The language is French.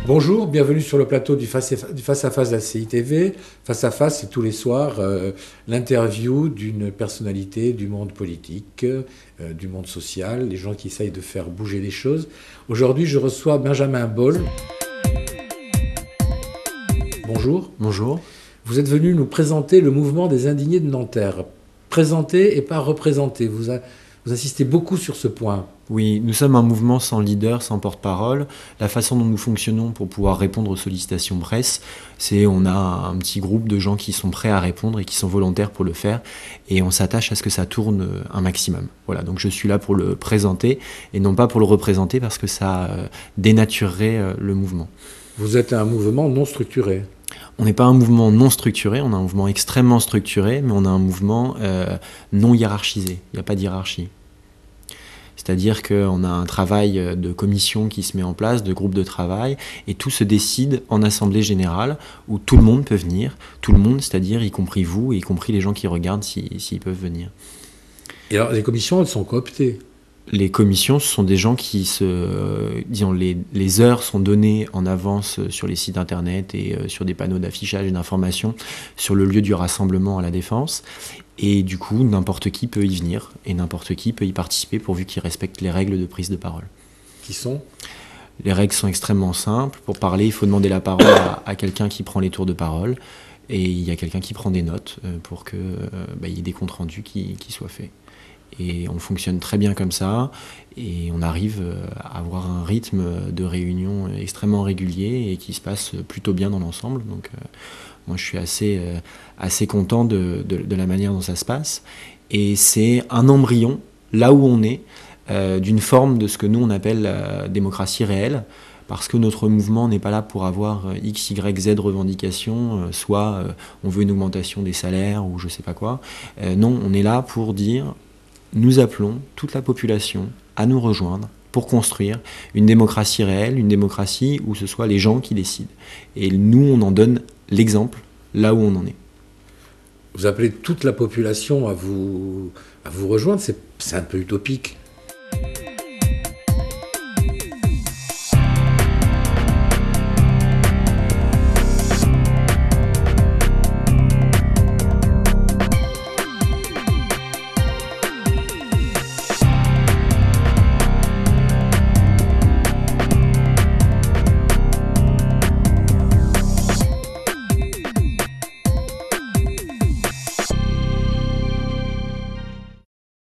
Bonjour, bienvenue sur le plateau du Face à Face de la CITV. Face à Face, c'est tous les soirs l'interview d'une personnalité du monde politique, du monde social, les gens qui essayent de faire bouger les choses. Aujourd'hui, je reçois Benjamin Boll. Bonjour. Bonjour. Vous êtes venu nous présenter le mouvement des indignés de Nanterre. Présenter et pas représenter. Vous insistez beaucoup sur ce point. Oui, nous sommes un mouvement sans leader, sans porte-parole. La façon dont nous fonctionnons pour pouvoir répondre aux sollicitations presse, c'est on a un petit groupe de gens qui sont prêts à répondre et qui sont volontaires pour le faire. Et on s'attache à ce que ça tourne un maximum. Voilà, donc je suis là pour le présenter et non pas pour le représenter parce que ça dénaturerait le mouvement. Vous êtes un mouvement non structuré. On n'est pas un mouvement non structuré, on a un mouvement extrêmement structuré, mais on a un mouvement non hiérarchisé. Il n'y a pas de hiérarchie. C'est-à-dire qu'on a un travail de commission qui se met en place, de groupe de travail, et tout se décide en assemblée générale, où tout le monde peut venir, tout le monde, c'est-à-dire y compris vous, et y compris les gens qui regardent s'ils peuvent venir. Et alors les commissions, elles sont cooptées? Les commissions, ce sont des gens qui disons, les heures sont données en avance sur les sites internet et sur des panneaux d'affichage et d'information sur le lieu du rassemblement à la Défense. Et du coup, n'importe qui peut y venir et n'importe qui peut y participer pourvu qu'il respecte les règles de prise de parole. Qui sont? Les règles sont extrêmement simples. Pour parler, il faut demander la parole à quelqu'un qui prend les tours de parole. Et il y a quelqu'un qui prend des notes pour qu'il y ait des comptes rendus qui soient faits. Et on fonctionne très bien comme ça, et on arrive à avoir un rythme de réunion extrêmement régulier et qui se passe plutôt bien dans l'ensemble. Donc moi je suis assez content de la manière dont ça se passe. Et c'est un embryon, là où on est, d'une forme de ce que nous on appelle la démocratie réelle, parce que notre mouvement n'est pas là pour avoir X, Y, Z revendications, soit on veut une augmentation des salaires ou je sais pas quoi. Non, on est là pour dire... Nous appelons toute la population à nous rejoindre pour construire une démocratie réelle, une démocratie où ce soit les gens qui décident. Et nous, on en donne l'exemple là où on en est. Vous appelez toute la population à vous rejoindre, c'est un peu utopique.